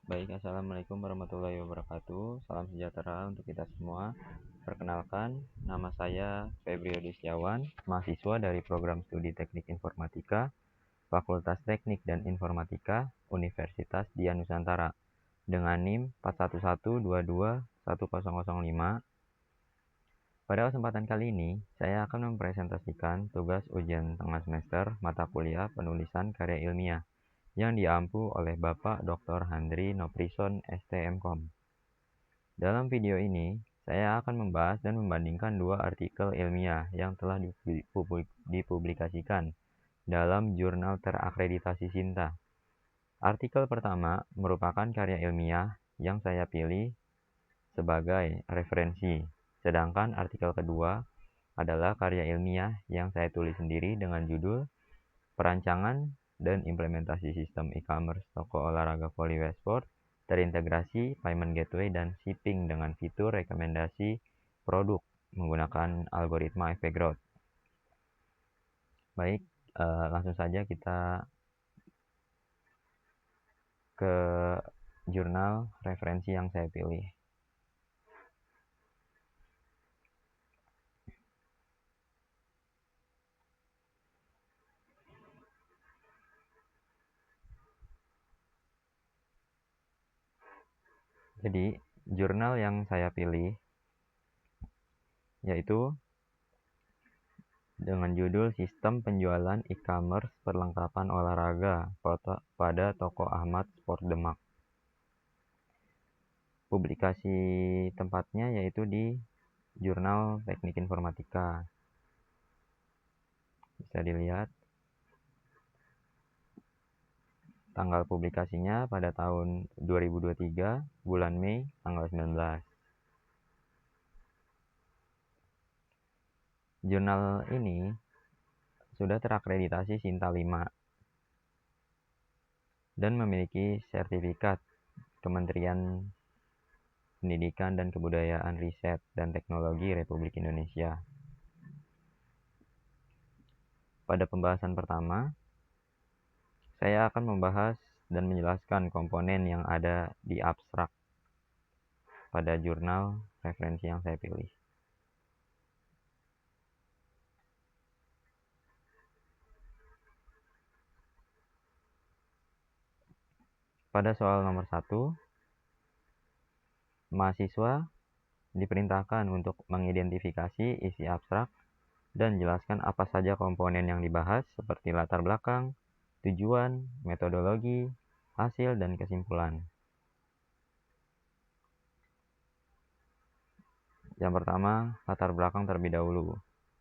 Baik, Assalamualaikum warahmatullahi wabarakatuh. Salam sejahtera untuk kita semua. Perkenalkan, nama saya Febrio Setiawan, mahasiswa dari program studi Teknik Informatika, Fakultas Teknik dan Informatika, Universitas Dian Nusantara, dengan NIM 411221005. Pada kesempatan kali ini, saya akan mempresentasikan tugas ujian tengah semester mata kuliah penulisan karya ilmiah yang diampu oleh Bapak Dr. Handri Noprison STMKom. Dalam video ini, saya akan membahas dan membandingkan dua artikel ilmiah yang telah dipublikasikan dalam jurnal terakreditasi SINTA. Artikel pertama merupakan karya ilmiah yang saya pilih sebagai referensi, sedangkan artikel kedua adalah karya ilmiah yang saya tulis sendiri dengan judul Perancangan dan Implementasi Sistem E-commerce Toko Olahraga Volley Sport terintegrasi Payment Gateway dan Shipping dengan fitur rekomendasi produk menggunakan algoritma efek growth. Baik, langsung saja kita ke jurnal referensi yang saya pilih. Jadi, jurnal yang saya pilih yaitu dengan judul Sistem Penjualan E-commerce Perlengkapan Olahraga pada Toko Ahmad Sport Demak. Publikasi tempatnya yaitu di Jurnal Teknik Informatika. Bisa dilihat tanggal publikasinya pada tahun 2023, bulan Mei, tanggal 19. Jurnal ini sudah terakreditasi SINTA 5 dan memiliki sertifikat Kementerian Pendidikan dan Kebudayaan, Riset dan Teknologi Republik Indonesia. Pada pembahasan pertama, saya akan membahas dan menjelaskan komponen yang ada di abstrak pada jurnal referensi yang saya pilih. Pada soal nomor 1, mahasiswa diperintahkan untuk mengidentifikasi isi abstrak dan jelaskan apa saja komponen yang dibahas seperti latar belakang, tujuan, metodologi, hasil, dan kesimpulan. Yang pertama, latar belakang terlebih dahulu.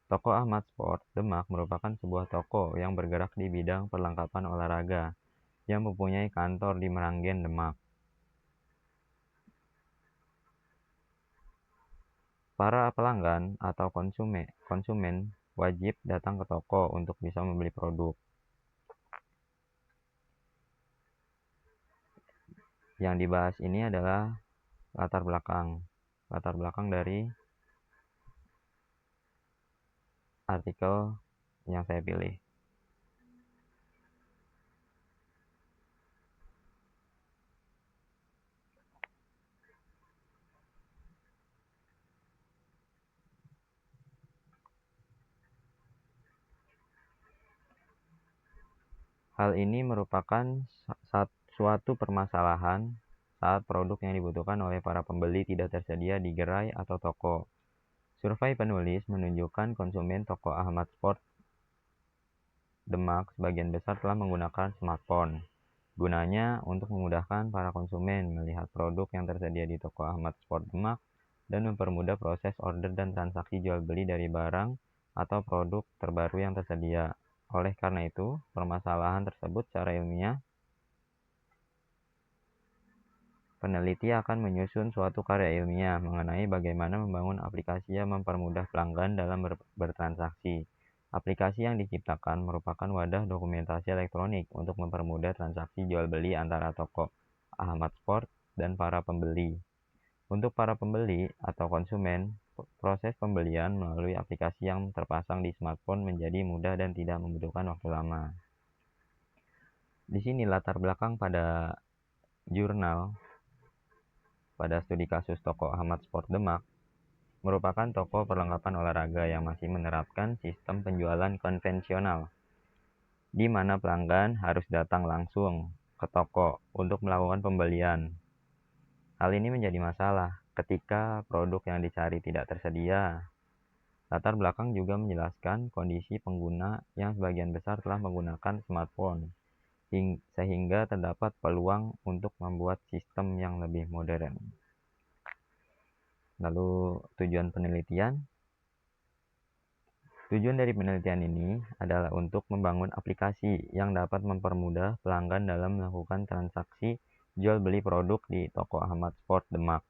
Toko Ahmad Sport Demak merupakan sebuah toko yang bergerak di bidang perlengkapan olahraga yang mempunyai kantor di Meranggen, Demak. Para pelanggan atau konsumen wajib datang ke toko untuk bisa membeli produk. Yang dibahas ini adalah latar belakang dari artikel yang saya pilih. Hal ini merupakan suatu permasalahan saat produk yang dibutuhkan oleh para pembeli tidak tersedia di gerai atau toko. Survei penulis menunjukkan konsumen toko Ahmad Sport Demak sebagian besar telah menggunakan smartphone. Gunanya untuk memudahkan para konsumen melihat produk yang tersedia di toko Ahmad Sport Demak dan mempermudah proses order dan transaksi jual beli dari barang atau produk terbaru yang tersedia. Oleh karena itu, permasalahan tersebut secara ilmiah, peneliti akan menyusun suatu karya ilmiah mengenai bagaimana membangun aplikasi yang mempermudah pelanggan dalam bertransaksi. Aplikasi yang diciptakan merupakan wadah dokumentasi elektronik untuk mempermudah transaksi jual beli antara toko Ahmad Sport dan para pembeli. Untuk para pembeli atau konsumen, proses pembelian melalui aplikasi yang terpasang di smartphone menjadi mudah dan tidak membutuhkan waktu lama. Di sini latar belakang pada Jurnal pada studi kasus toko Ahmad Sport Demak merupakan toko perlengkapan olahraga yang masih menerapkan sistem penjualan konvensional, di mana pelanggan harus datang langsung ke toko untuk melakukan pembelian. Hal ini menjadi masalah ketika produk yang dicari tidak tersedia. Latar belakang juga menjelaskan kondisi pengguna yang sebagian besar telah menggunakan smartphone, sehingga terdapat peluang untuk membuat sistem yang lebih modern. Lalu tujuan penelitian. Tujuan dari penelitian ini adalah untuk membangun aplikasi yang dapat mempermudah pelanggan dalam melakukan transaksi jual beli produk di toko Ahmad Sport Demak.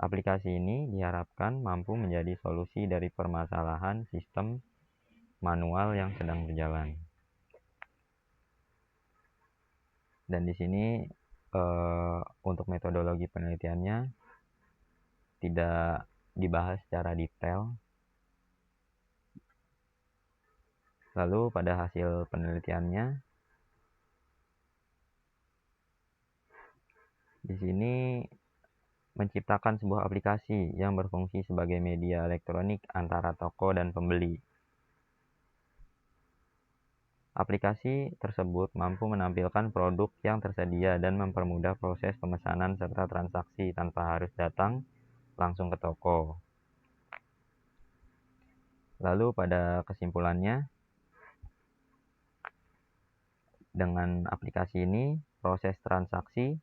Aplikasi ini diharapkan mampu menjadi solusi dari permasalahan sistem manual yang sedang berjalan. Dan di sini untuk metodologi penelitiannya tidak dibahas secara detail. Lalu pada hasil penelitiannya, di sini menciptakan sebuah aplikasi yang berfungsi sebagai media elektronik antara toko dan pembeli. Aplikasi tersebut mampu menampilkan produk yang tersedia dan mempermudah proses pemesanan serta transaksi tanpa harus datang langsung ke toko. Lalu pada kesimpulannya, dengan aplikasi ini, proses transaksi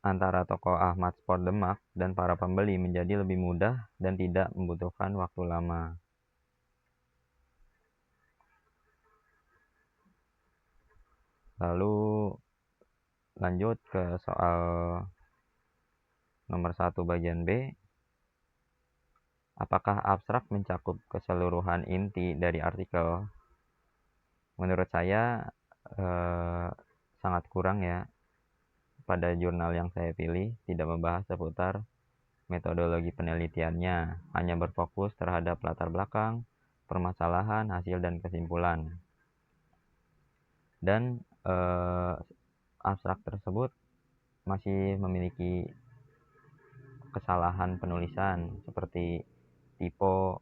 antara toko Ahmad Sport Demak dan para pembeli menjadi lebih mudah dan tidak membutuhkan waktu lama. Lalu lanjut ke soal nomor 1 bagian B. Apakah abstrak mencakup keseluruhan inti dari artikel? Menurut saya sangat kurang ya. Pada jurnal yang saya pilih tidak membahas seputar metodologi penelitiannya, hanya berfokus terhadap latar belakang, permasalahan, hasil, dan kesimpulan. Dan abstrak tersebut masih memiliki kesalahan penulisan seperti typo.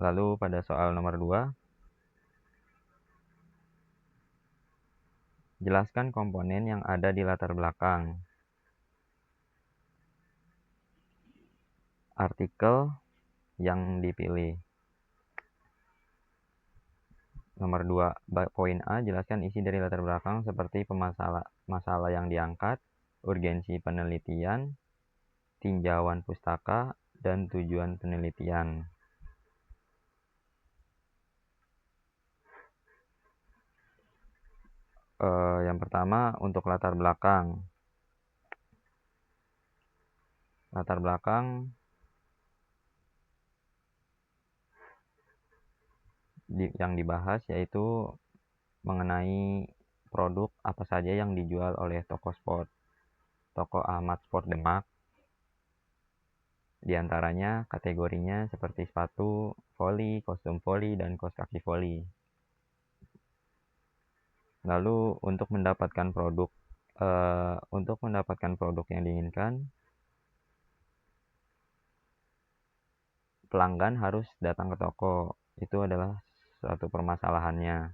Lalu pada soal nomor 2, jelaskan komponen yang ada di latar belakang artikel yang dipilih. Nomor 2, poin A, jelaskan isi dari latar belakang seperti masalah yang diangkat, urgensi penelitian, tinjauan pustaka, dan tujuan penelitian. Yang pertama, untuk latar belakang. Latar belakang yang dibahas yaitu mengenai produk apa saja yang dijual oleh toko Ahmad Sport Demak. Di antaranya kategorinya seperti sepatu voli, kostum voli, dan kaos kaki voli. Lalu untuk mendapatkan produk yang diinginkan, pelanggan harus datang ke toko. Itu adalah suatu permasalahannya.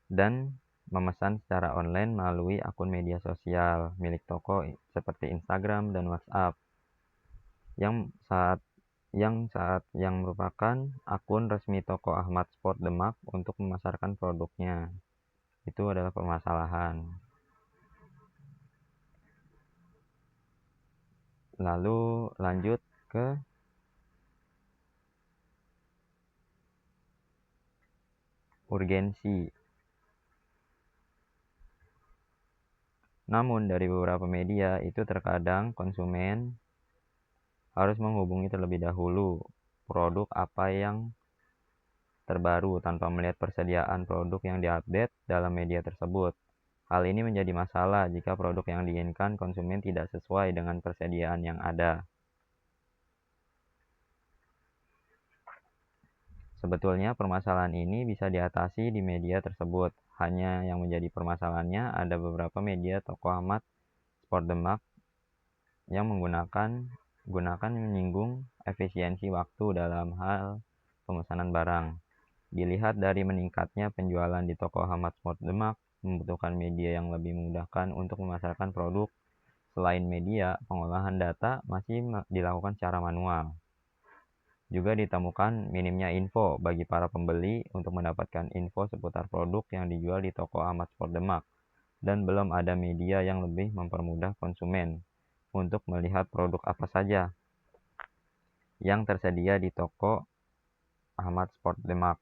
Dan memesan secara online melalui akun media sosial milik toko seperti Instagram dan WhatsApp yang merupakan akun resmi toko Ahmad Sport Demak untuk memasarkan produknya. Itu adalah permasalahan. Lalu lanjut ke urgensi. Namun dari beberapa media itu terkadang konsumen harus menghubungi terlebih dahulu produk apa yang terbaru tanpa melihat persediaan produk yang diupdate dalam media tersebut. Hal ini menjadi masalah jika produk yang diinginkan konsumen tidak sesuai dengan persediaan yang ada. Sebetulnya permasalahan ini bisa diatasi di media tersebut. Hanya yang menjadi permasalahannya ada beberapa media toko amat sport demak yang gunakan menyinggung efisiensi waktu dalam hal pemesanan barang. Dilihat dari meningkatnya penjualan di toko Hamad Sport Demak, membutuhkan media yang lebih memudahkan untuk memasarkan produk. Selain media, pengolahan data masih dilakukan secara manual. Juga ditemukan minimnya info bagi para pembeli untuk mendapatkan info seputar produk yang dijual di toko Hamad Sport Demak, dan belum ada media yang lebih mempermudah konsumen untuk melihat produk apa saja yang tersedia di toko Hamad Sport Demak.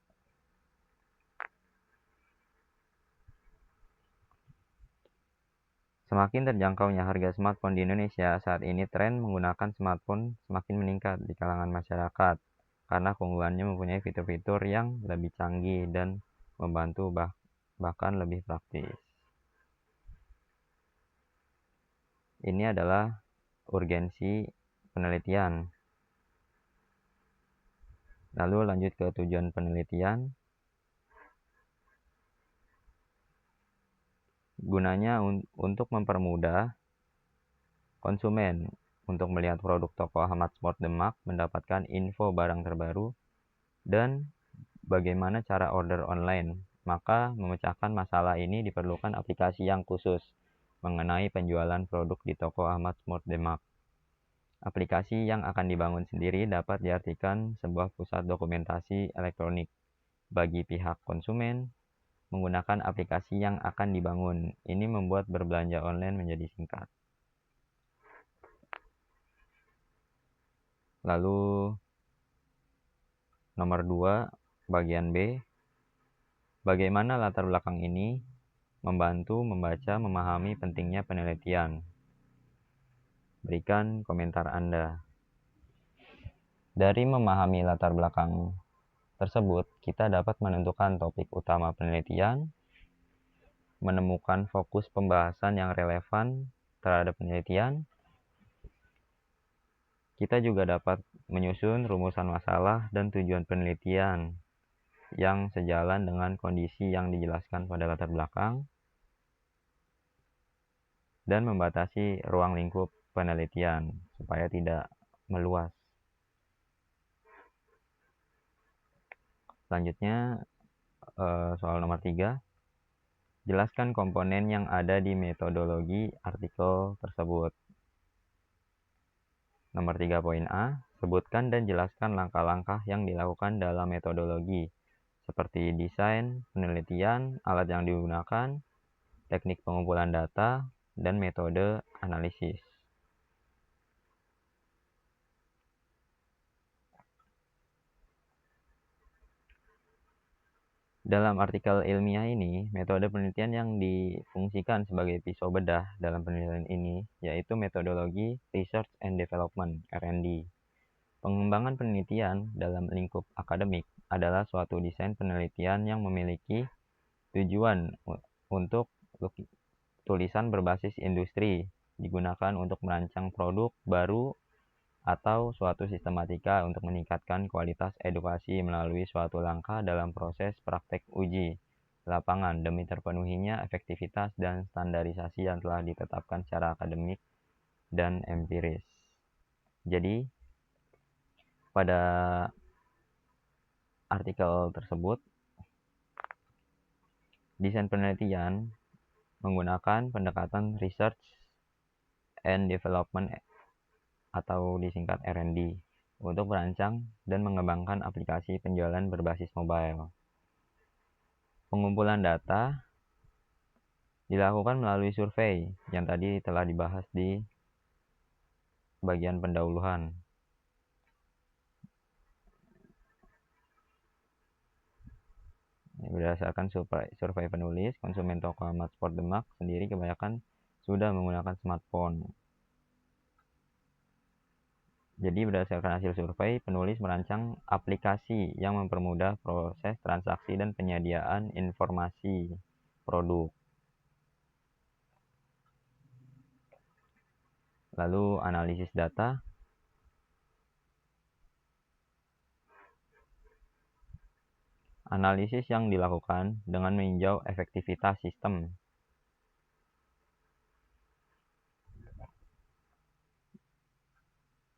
Semakin terjangkaunya harga smartphone di Indonesia, saat ini tren menggunakan smartphone semakin meningkat di kalangan masyarakat karena keunggulannya mempunyai fitur-fitur yang lebih canggih dan membantu bahkan lebih praktis. Ini adalah urgensi penelitian. Lalu lanjut ke tujuan penelitian. Gunanya untuk mempermudah konsumen untuk melihat produk toko Hamad Sport Demak, mendapatkan info barang terbaru, dan bagaimana cara order online. Maka memecahkan masalah ini diperlukan aplikasi yang khusus mengenai penjualan produk di toko Hamad Sport Demak. Aplikasi yang akan dibangun sendiri dapat diartikan sebuah pusat dokumentasi elektronik bagi pihak konsumen. Menggunakan aplikasi yang akan dibangun, ini membuat berbelanja online menjadi singkat. Lalu nomor 2, bagian B. Bagaimana latar belakang ini membantu membaca memahami pentingnya penelitian. Berikan komentar Anda. Dari memahami latar belakang tersebut, kita dapat menentukan topik utama penelitian, menemukan fokus pembahasan yang relevan terhadap penelitian. Kita juga dapat menyusun rumusan masalah dan tujuan penelitian yang sejalan dengan kondisi yang dijelaskan pada latar belakang, dan membatasi ruang lingkup penelitian supaya tidak meluas. Selanjutnya, soal nomor 3. Jelaskan komponen yang ada di metodologi artikel tersebut. Nomor 3 poin A, sebutkan dan jelaskan langkah-langkah yang dilakukan dalam metodologi, seperti desain, penelitian, alat yang digunakan, teknik pengumpulan data, dan metode analisis. Dalam artikel ilmiah ini, metode penelitian yang difungsikan sebagai pisau bedah dalam penelitian ini yaitu metodologi Research and Development (R&D). Pengembangan penelitian dalam lingkup akademik adalah suatu desain penelitian yang memiliki tujuan untuk tulisan berbasis industri, digunakan untuk merancang produk baru atau suatu sistematika untuk meningkatkan kualitas edukasi melalui suatu langkah dalam proses praktek uji lapangan demi terpenuhinya efektivitas dan standarisasi yang telah ditetapkan secara akademik dan empiris. Jadi, pada artikel tersebut, desain penelitian menggunakan pendekatan research and development atau disingkat R&D untuk merancang dan mengembangkan aplikasi penjualan berbasis mobile. Pengumpulan data dilakukan melalui survei yang tadi telah dibahas di bagian pendahuluan. Berdasarkan survei penulis, konsumen toko Hamad Sport Demak sendiri kebanyakan sudah menggunakan smartphone. Jadi berdasarkan hasil survei, penulis merancang aplikasi yang mempermudah proses transaksi dan penyediaan informasi produk. Lalu analisis data. Analisis yang dilakukan dengan meninjau efektivitas sistem.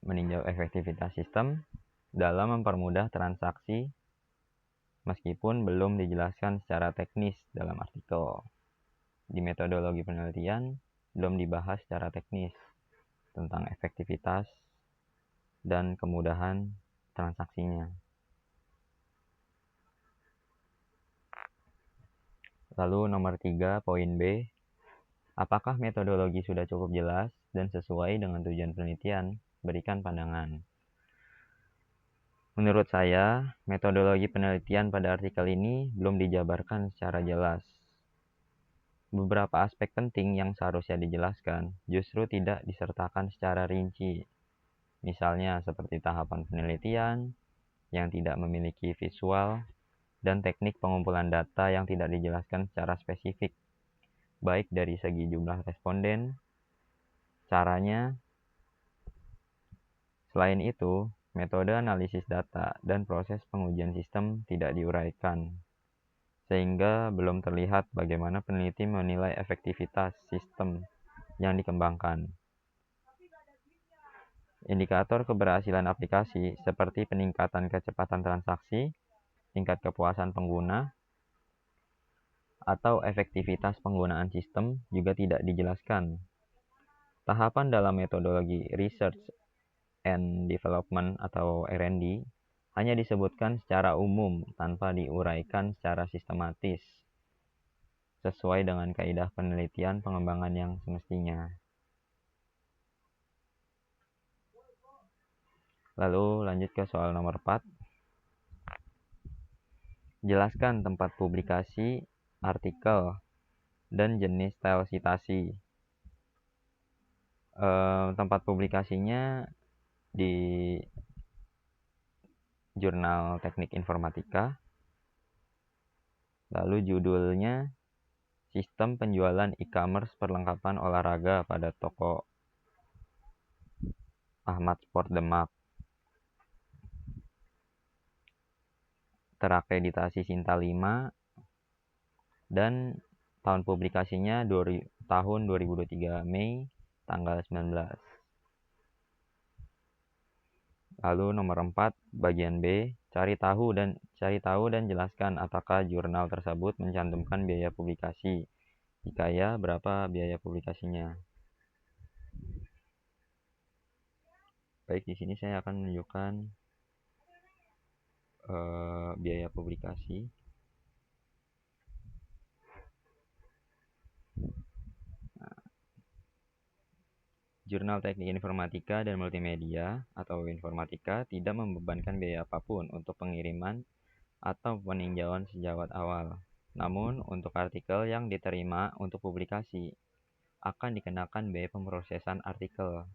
Meninjau efektivitas sistem dalam mempermudah transaksi meskipun belum dijelaskan secara teknis dalam artikel. Di metodologi penelitian belum dibahas secara teknis tentang efektivitas dan kemudahan transaksinya. Lalu nomor 3, poin B. Apakah metodologi sudah cukup jelas dan sesuai dengan tujuan penelitian? Berikan pandangan. Menurut saya, metodologi penelitian pada artikel ini belum dijabarkan secara jelas. Beberapa aspek penting yang seharusnya dijelaskan justru tidak disertakan secara rinci. Misalnya seperti tahapan penelitian yang tidak memiliki visual dan teknik pengumpulan data yang tidak dijelaskan secara spesifik, baik dari segi jumlah responden, caranya. Selain itu, metode analisis data dan proses pengujian sistem tidak diuraikan, sehingga belum terlihat bagaimana peneliti menilai efektivitas sistem yang dikembangkan. Indikator keberhasilan aplikasi seperti peningkatan kecepatan transaksi, tingkat kepuasan pengguna, atau efektivitas penggunaan sistem juga tidak dijelaskan. Tahapan dalam metodologi Research and Development atau R&D hanya disebutkan secara umum tanpa diuraikan secara sistematis sesuai dengan kaidah penelitian pengembangan yang semestinya. Lalu lanjut ke soal nomor 4. Jelaskan tempat publikasi artikel dan jenis style citasi. Tempat publikasinya di Jurnal Teknik Informatika. Lalu judulnya Sistem Penjualan E-commerce Perlengkapan Olahraga pada Toko Ahmad Sport Demak. Terakreditasi Sinta 5 dan tahun publikasinya tahun 2023 Mei tanggal 19. Lalu nomor 4 bagian B, cari tahu dan jelaskan apakah jurnal tersebut mencantumkan biaya publikasi. Jika ya, berapa biaya publikasinya? Baik, di sini saya akan menunjukkan biaya publikasi. Jurnal Teknik Informatika dan Multimedia atau Informatika tidak membebankan biaya apapun untuk pengiriman atau peninjauan sejawat awal. Namun, untuk artikel yang diterima untuk publikasi, akan dikenakan biaya pemrosesan artikel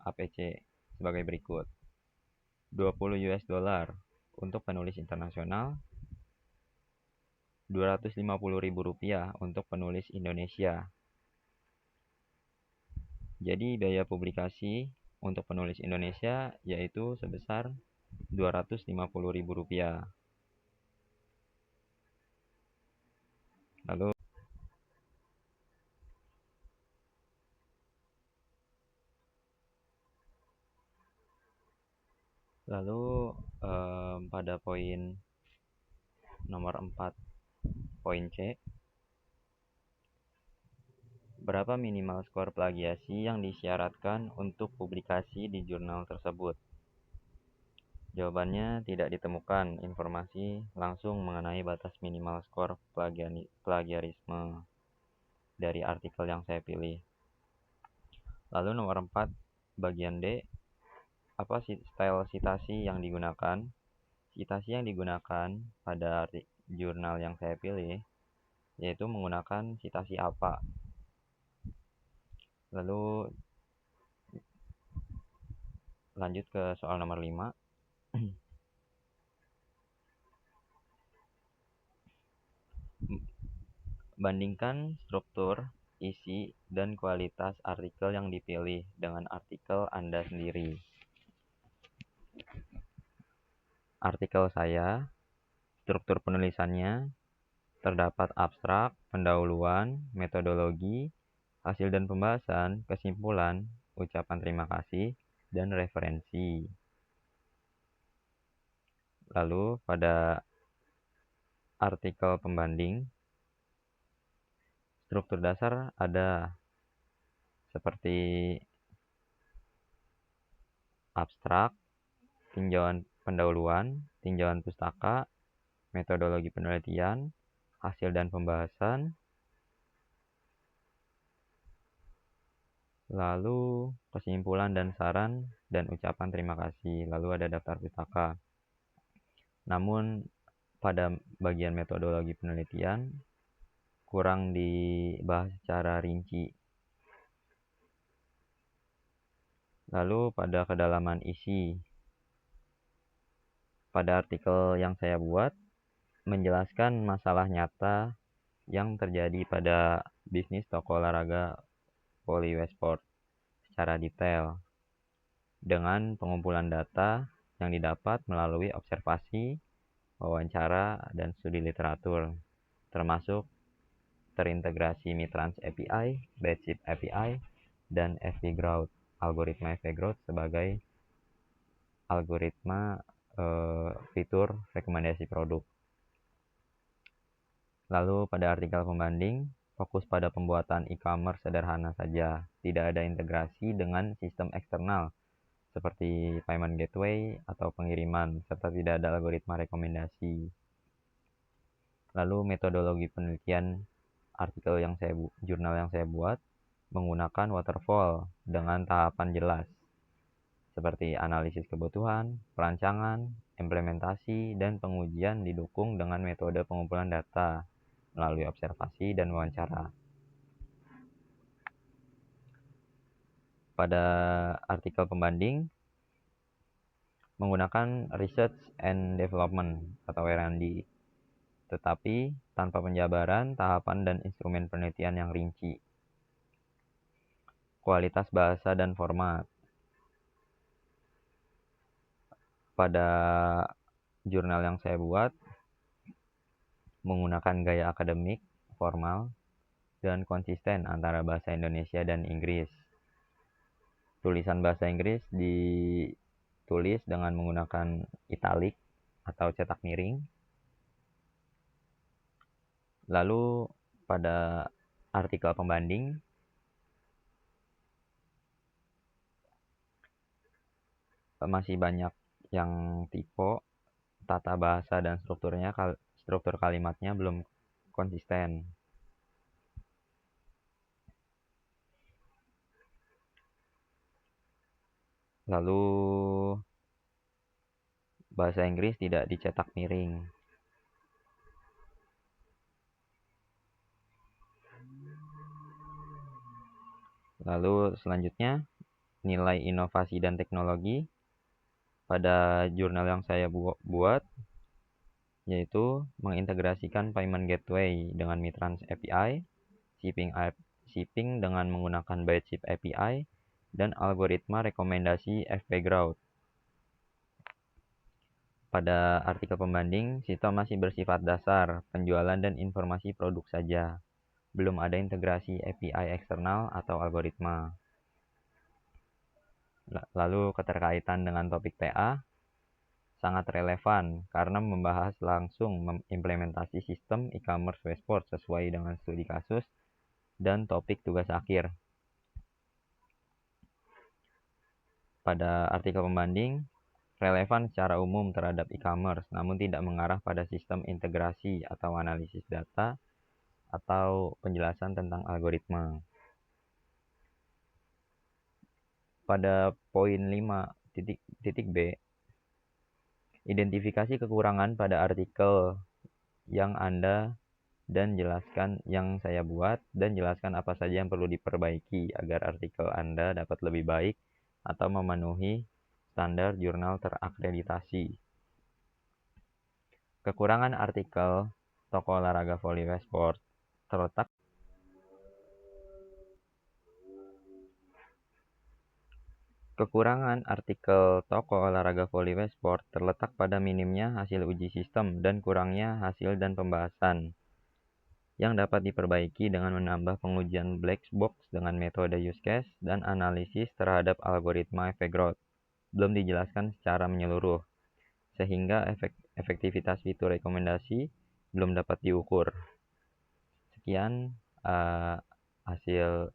(APC) sebagai berikut. $20 untuk penulis internasional, Rp250.000 untuk penulis Indonesia. Jadi biaya publikasi untuk penulis Indonesia yaitu sebesar Rp250.000. Lalu pada poin nomor 4, poin C, berapa minimal skor plagiasi yang disyaratkan untuk publikasi di jurnal tersebut? Jawabannya tidak ditemukan informasi langsung mengenai batas minimal skor plagiarisme dari artikel yang saya pilih. Lalu nomor 4, bagian D, apa style citasi yang digunakan? Citasi yang digunakan pada jurnal yang saya pilih yaitu menggunakan citasi apa. Lalu lanjut ke soal nomor 5. Bandingkan struktur isi, dan kualitas artikel yang dipilih dengan artikel Anda sendiri. Artikel saya, struktur penulisannya, terdapat abstrak, pendahuluan, metodologi, hasil dan pembahasan, kesimpulan, ucapan terima kasih, dan referensi. Lalu pada artikel pembanding, struktur dasar ada seperti abstrak, tinjauan pendahuluan, tinjauan pustaka, metodologi penelitian, hasil dan pembahasan, lalu kesimpulan dan saran, dan ucapan terima kasih. Lalu ada daftar pustaka. Namun pada bagian metodologi penelitian kurang dibahas secara rinci. Lalu pada kedalaman isi, pada artikel yang saya buat menjelaskan masalah nyata yang terjadi pada bisnis toko olahraga Volley Westport secara detail dengan pengumpulan data yang didapat melalui observasi, wawancara, dan studi literatur, termasuk terintegrasi Mitrans API, Bateship API, dan FB Growth, algoritma FB Growth sebagai algoritma fitur rekomendasi produk. Lalu pada artikel pembanding, fokus pada pembuatan e-commerce sederhana saja, tidak ada integrasi dengan sistem eksternal seperti payment gateway atau pengiriman, serta tidak ada algoritma rekomendasi. Lalu metodologi penelitian artikel jurnal yang saya buat menggunakan waterfall dengan tahapan jelas seperti analisis kebutuhan, perancangan, implementasi, dan pengujian didukung dengan metode pengumpulan data melalui observasi dan wawancara. Pada artikel pembanding menggunakan research and development atau R&D, tetapi tanpa penjabaran, tahapan, dan instrumen penelitian yang rinci. Kualitas bahasa dan format. Pada jurnal yang saya buat menggunakan gaya akademik, formal, dan konsisten antara bahasa Indonesia dan Inggris. Tulisan bahasa Inggris ditulis dengan menggunakan italik atau cetak miring. Lalu pada artikel pembanding masih banyak yang tipe, tata bahasa, dan struktur kalimatnya belum konsisten. Lalu bahasa Inggris tidak dicetak miring. Lalu selanjutnya nilai inovasi dan teknologi pada jurnal yang saya buat yaitu mengintegrasikan payment gateway dengan Mitrans API, shipping dengan menggunakan Bateship API, dan algoritma rekomendasi FB Growth. Pada artikel pembanding, sistem masih bersifat dasar, penjualan dan informasi produk saja. Belum ada integrasi API eksternal atau algoritma. Lalu keterkaitan dengan topik TA sangat relevan karena membahas langsung implementasi sistem e-commerce Westport sesuai dengan studi kasus dan topik tugas akhir. Pada artikel pembanding, relevan secara umum terhadap e-commerce, namun tidak mengarah pada sistem integrasi atau analisis data atau penjelasan tentang algoritma. Pada poin 5.b, identifikasi kekurangan pada artikel yang saya buat dan jelaskan apa saja yang perlu diperbaiki agar artikel Anda dapat lebih baik atau memenuhi standar jurnal terakreditasi. Kekurangan artikel toko olahraga Volley Westport terletak Kekurangan artikel toko olahraga Volley Sport terletak pada minimnya hasil uji sistem dan kurangnya hasil dan pembahasan, yang dapat diperbaiki dengan menambah pengujian black box dengan metode use case dan analisis terhadap algoritma efek growth. Belum dijelaskan secara menyeluruh, sehingga efektivitas fitur rekomendasi belum dapat diukur. Sekian eh, hasil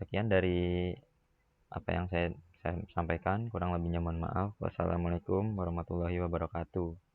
sekian dari apa yang saya sampaikan. Kurang lebihnya mohon maaf. Wassalamualaikum warahmatullahi wabarakatuh.